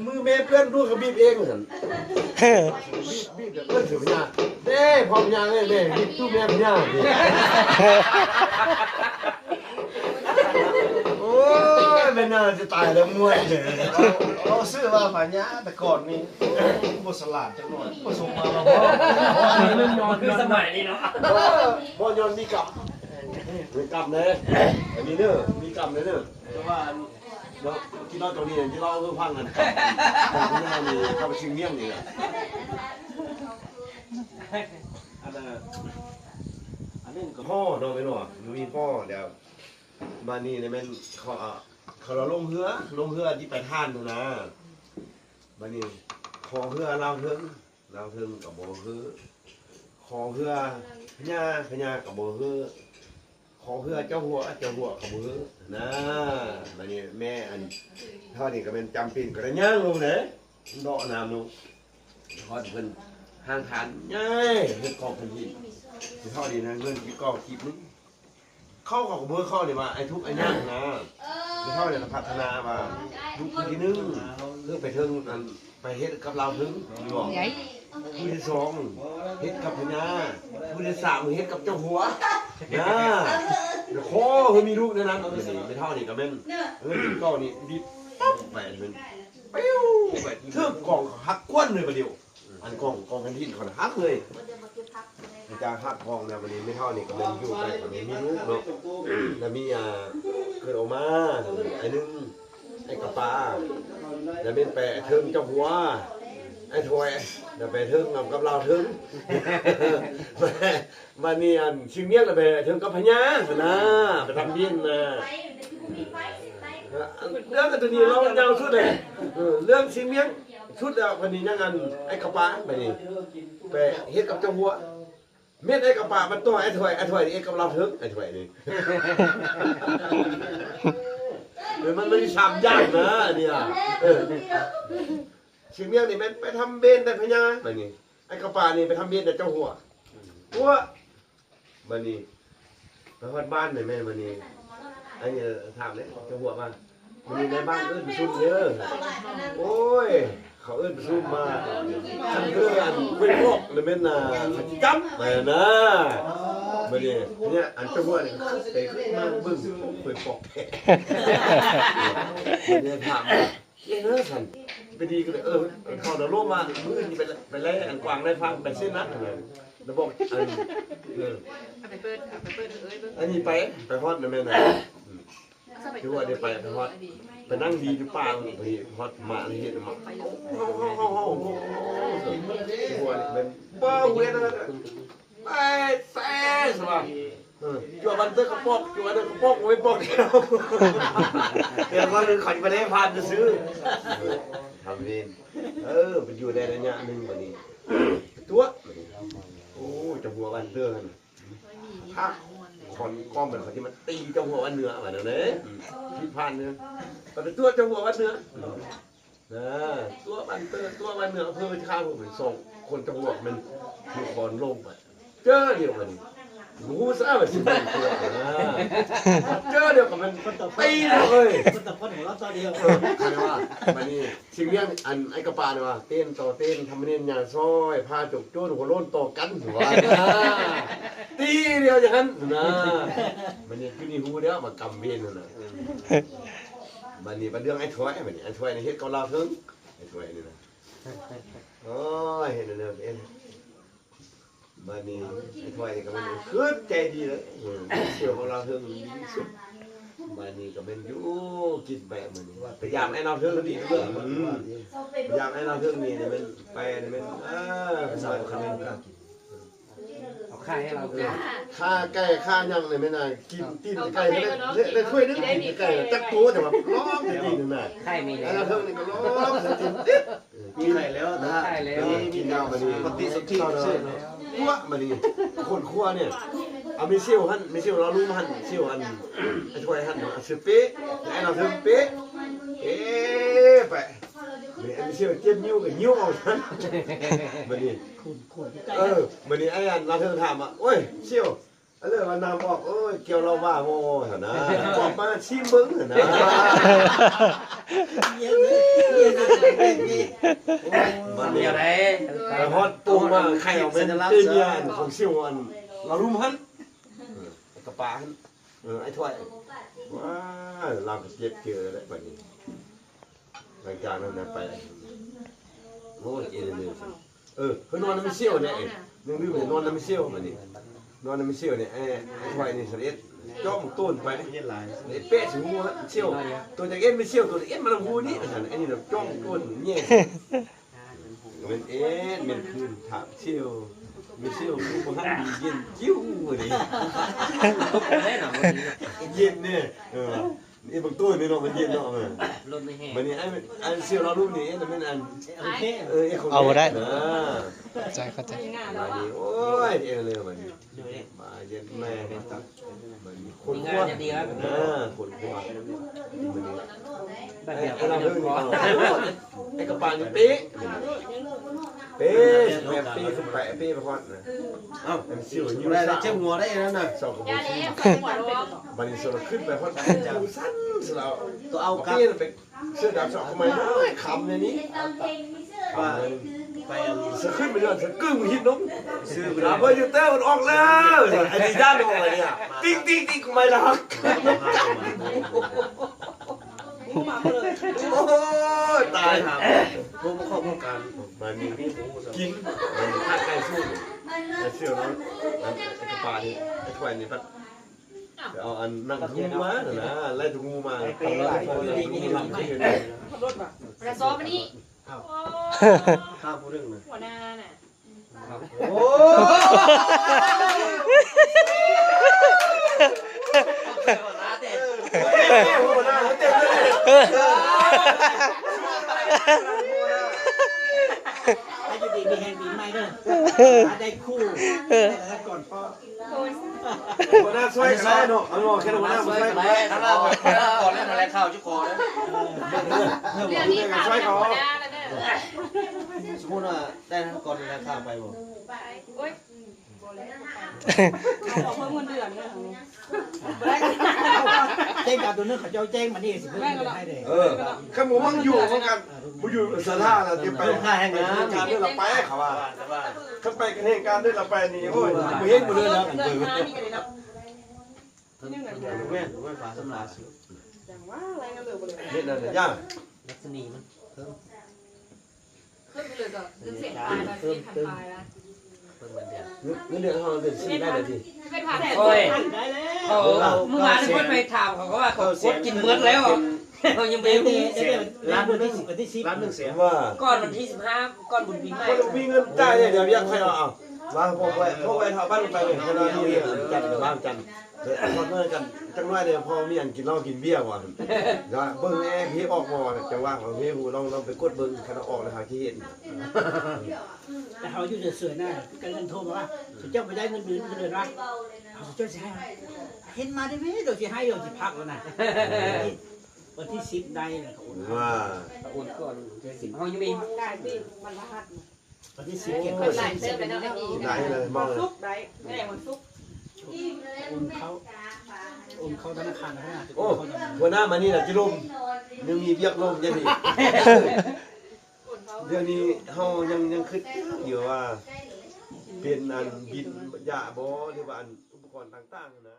มือแม่เพื่อนลูกเขาบีบเองเหมือนบีบเพื่อนถือพญาเด้พอพญาเลยเด้บีบตู้แม่พญาโอ้ยไม่น่าจะตายแล้วมวยเลยเราซื้อว่าผาญาแต่ก่อนนี่บทสลัดจังหน่อยผสมมาแล้วพ่อเริ่มนอนคือสมัยนี้เนาะพ่อยนมีกลับมีกลับเลยอันนี้เด้อมีกลับเลยเด้อเพราะว่าเราที่เราตรงนี้ที่เราเพิ่งพังกันกับที่เรามีเข้าไปชิงเมี่ยงนี่แหละอันนี้ก็พ่อโดนไปหน่อยมีพ่อเดี๋ยวบ้านนี้เนี่ยมันเขาเราลงเรือที่ไปท่านดูนะบ้านนี้คอเรือเราเทิงกับโบเรือคอเรือพญากับโบเรือคอเรือเจ้าหัวกับโบเรือนะบ้านนี้แม่อันเท่านี้ก็เป็นจำเป็นกระย่างลงเลยดอกน้ำลงทอดเป็นห้างฐานง่ายเงินกองพันที่เท่านี้นะเงินกี่กองกี่นึงเข้าของเบอร์เข้าเนี่ยมาไอ้ทุกไอ้ย่างนะที่เข้าเนี่ยพัฒนามาทุกทีนึงเพื่อไปถึงไปเฮ็ดกับเราถึงบอกผู้ที่สองเฮ็ดกับพญาผู้ที่สามเฮ็ดกับเจ้าหัวนะเดี๋ยวโค้เขามีลูกนั้นไม่เท่านี่ก็เป็นก้อนนี่ดิบปั๊บไปเป็นปิ้วไปเทือกกองหักก้นเลยประเดี๋ยวอันกองกันที่เขาหักเลยจากหักกองนะวันนี้ไม่เท่านี่ก็เป็นอยู่ไปวันนี้มีลูกเนาะแล้วมีเกิดออกมาไอ้นึงไอ้กระปาแล้วเป็นแปะเทิงเจ้าหัวไอ้ถวยเดี๋ยวไปเทิงนำกับเราเทิงวันนี้อันชิงเมียงเลยไปเทิงกับพญานะไปทำเบี้ยนนะเรื่องตัวนี้เรายาวสุดเลยเรื่องชิงเมียงชุดแล้ววันนี้ยังอันไอ้กระปาไปนี่ไปเฮ็ดกับเจ้าหัวเม็ดไอ้กระปามันตัวไอ้ถวยนี่ไอ้กับเราเทิงไอ้ถวยนี่มันไม่ได้ทำยากนะเนี่ยชิงเมียงนี่ไปทำเบนแต่พญาไปนี่ไอ้กระปานี่ไปทำเบนแต่เจ้าหัวมันนี่ไปฮอดบ้านหน่อยแม่มันนี่ไอ้เนี่ยถามเลยเจ้าหัวมามันนี่ในบ้านไปซุ่มเยอะโอ้ยเขาไปซุ่มมาฉันเรื่องอันเป็นพวกเลยแม่น่ะขัดจับไปนะมันนี่เนี่ยอันเจ้าหัวนี่ไปขึ้นมาบึ้งเปิดปอกแผลเนี่ยถามสันไปดีกันเลยเขาเดินร่วมมามือนี่ไปไล่อันกวางไล่ฟังไปเส้นนัดเลยแล้วบอกอันนี้ไปฮอดนะแม่นะที่ว่าได้ไปฮอดไปนั่งดีที่ป่าไปฮอดมาอะไรเห็นมาหัวนี่เป็นป้าเวนะไปแซ่สบายจัวบันเตอร์กระปอกจัวบันเตอร์กระปอกไม่ปอกเดียวเดี๋ยวก็เลยขอจะไปได้พานจะซื้อทำเองไปอยู่ได้ระยะหนึ่งวันนี้ตัวโอ้จะหัวบันเตอร์กันพักคนก้อมเป็นคนที่มันตีเจ้าหัววันเนื้อมาเดี๋ยวนี้ที่พานเนื้อแต่เป็นตัวเจ้าหัววันเนื้อตัวบันเตอร์ตัววันเนื้อเพื่อข้าวผมส่งคนเจ้าหัวมันถูกบอลลงไปเจอเดียวกันรู้ซะแบบสิบตัวเจอเดียวกับมันตีเลยคนแต่คนของเราตัวเดียวใครว่ามันนี่สิ่งเรื่องอันไอ้กระปาเนี่ยว่าเต้นต่อเต้นทำเนียนยาซ้อยพาจกโจ้หัวโล้นต่อกันหัวตีเดียวอย่างนั้นนะมันนี่คือนี่หูเดียวมากำเวียนนะมันนี่เป็นเรื่องไอ้ถ้วยมันนี่ไอ้ถ้วยในเฮ็ดกับเราถึงไอ้ถ้วยนี่นะโอ้ยเห็นเรื่องเอ็นมันนี่ไอ้ถ้วยนี่ก็มันขึ้นใจดีเลยเชื่อของเราถึงดีสุดมันนี่ก็เป็นอยู่กินแบบมันพยายามให้เราเรื่องดีเรื่องพยายามให้เราเรื่องนี้เนี่ยมันไปเนี่ยมันสายคันนี้เอาค่าให้เราเลยค่าไก่ค่ายังเนี่ยไม่น่ากินตีนไก่ได้ถ้วยนึงกินไก่จักตัวแต่ว่าล้อมจริงๆนะไข่มีแล้วเราเรื่องนี้ก็ล้อมจริงๆมีไข่แล้วนะกินยาวมันนี่ปฏิสนธิคั่วมันนี่คนคั่วเนี่ยเอาไม่เชี่ยวหันไม่เชี่ยวเรารู้หันเชี่ยวหันไอ้ถ้วยหันเนาะเสือเป๊ะไอ้เราเสือเป๊ะไปไม่เชี่ยวเจ็บนิ้วกับนิ้วเอาท่านมันนี่มันนี่ไอ้อันเราเธอถามอ่ะโอ้ยเชี่ยว อันเรื่องว่านำบอกเอ้ยเกี่ยวเราว่าโง่เหรอนะบอกมาชิมเบิ้งเหรอนะมันเดียวได้แต่ฮอตตุ้งว่าใครเอาเป็นตีเมียของซิวอันเรารู้มันกระป๋าไอ้ถ้วยว้าเราก็เจ็บเจอแล้วแบบนี้รายการนั้นไปโอ้ยเอ็นเลยเฮ้ยนอนน้ำไม่เชี่ยวเนี่ยยังดื้อเลยนอนน้ำไม่เชี่ยวมาดินอนน้ำไม่เชี่ยวเนี่ยไอ้ถ้วยนี่เสด็จจ้องต้นไปเนี่ย เย็นหลาย ไอ้เป๊ะสิหัวเชี่ยวตัวจากเอ็นไม่เชี่ยวตัวจากเอ็นมันหูนี่ไอ้นี่แบบจ้องต้นเนี่ยเป็นเอ็นเป็นคืนถามเชี่ยวไม่เชี่ยวกูบ่ทันเย็นจิ้วเลย ได้หนอ เย็นเนี่ยนี่บางตัวนี่เนาะมันเย็นเนาะ รถไม่แห้ง มันนี่ไอ้เชี่ยวเรารูปนี้นั่นเป็นอันไอ้ของ เอาบ่ได้ เข้า ใจเข้าใจ มาดิโอ้ยเอ็นเลยมันมาเย็นแม่เนี่ยตักมันคนกว้างคนกว้างมันนี่ แบบเดียว ไอ้เรา เรา เรื่อง พอ ไอ้กระป๋านี่เป๊ะเป๊ะแบบเป๊ะขึ้นไปเป๊ะไปฮอดนะเอ้าไอ้เชี่ยวอยู่ ได้ ได้ เจ็บหัวได้นั่นน่ะ สองกระ ยา บอก เลี้ยงหัวร้อง บันนี้เราขึ้นไปฮอดดูสั้นเรา ตัวเอา เอา กับ เปี้ยนไปเสื้อดำสองทำไมคำในนี้ ว่าไป เสือขึ้นไปเรื่อยเสือกึ่งหินน้องซื้อไปแล้วเบอร์ยูเตอร์มันออกแล้วไอ้ดีด้านออกเลยเนี่ยติ๊งติ๊งติ๊งกูไม่รักโอ้ยตาย พวกข้อมูลการ มันมีกินมันมีข้าไก่สู้ไอ้เชี่ยวน้องไอ้กระป๋านี่ไอ้ถ้วยนี่พัดเอาอันนั่งทุ่งมาเถอะนะไล่ทุ่งงูมาทำแล้วพอจะทุ่งลำขึ้นเลย ประซอมานี่ ข้ามผู้เรื่องเลย หัวหน้าน่ะ โอ้หัวหน้าเต็มเลย ให้อยู่ดีมีแห่งดีไม่เด้อได้คู่แล้วก่อนพ่อ หัวหน้าช่วยกันได้เนาะเอาเนาะแค่หัวหน้าช่วยกันได้ ถ้าเราก่อนเล่นอะไรข้าวชุกคอนะ เรื่องนี้ถามหัวหน้าแล้วเนี่ย สมมติว่าได้ทั้งก่อนในราคาไปบ่ โอ๊ย ขอเพิ่มเงินเดือนเนี่ยแจ้งกับตัวนึงเขาจะแจ้งมานี่สิเพิ่มเงินให้เลย ข้าหมูมันอยู่เหมือนกันมันอยู่สถานเราจะไปการเรื่องเราไปเขาว่าถ้าไปกันเหตุการณ์เรื่องเราไปนี่โอ้ยมือเฮ็ดมือเดินแล้วกันเบิร์ แม่ฝาสำลาสิ เฮ็ดนั่นย่าง ลักษณีมัน ขึ้นไปเลยก็ขึ้นเสียงปลายแล้วเสียงปลายแล้ว เพิ่มเหมือนเดิม เงินเดือนเขาเดือนสี่ได้เลยที เป็นผ่าน โอ้ย ได้แล้ว เขาเมื่อวานนี่คนไปถามเขาก็ว่าเขากดกินเมือดแล้วเขายังไม่ เดี๋ยว รู้ ร้านวันที่10วันที่10 ร้าน1แสน ว่า ก่อนวันที่15ก่อนบุญปีใหม่ คนมีเงินจ่ายเนี่ยเดี๋ยวยังใครเอามาพวกไว้ทำบ้านไปเลยคนละที่จันบ้านจันพอเมื่อกันจังหวะเดียวพอมีอันกินเหล้ากินเบียร์ก่อนนะเบิ้งแอพี่ออกมอจะว่างของพี่ผู้ลองไปกดเบิ้งคันออกเลยหาที่เห็น แต่เขาอยู่เสือหน้ากันเงินโทรมาว่าเจ้าไปได้เงินเดือนวะเขาเจ้าจะให้เห็นมาได้ไหมเดี๋ยวจะให้เดี๋ยวจะพักแล้วนะวันที่10ได้เลยเขา ว่า โอนก่อนเขายังมี ได้สิมันพลาด วันที่10เก็บ มันหลายเติมไปแล้วก็ดี ได้เลยมองเลย ซุกได้ไม่ได้มันซุก โอนเข้าธนาคารนะ โอ้หัวหน้ามานี่แหละจิลุมยังมีเบียกลมยังมีเดี๋ยวนี้เฮายังคิดอยู่ว่าเป็นอันบินยาบ่หรือว่าอันอุปกรณ์ต่างๆนะ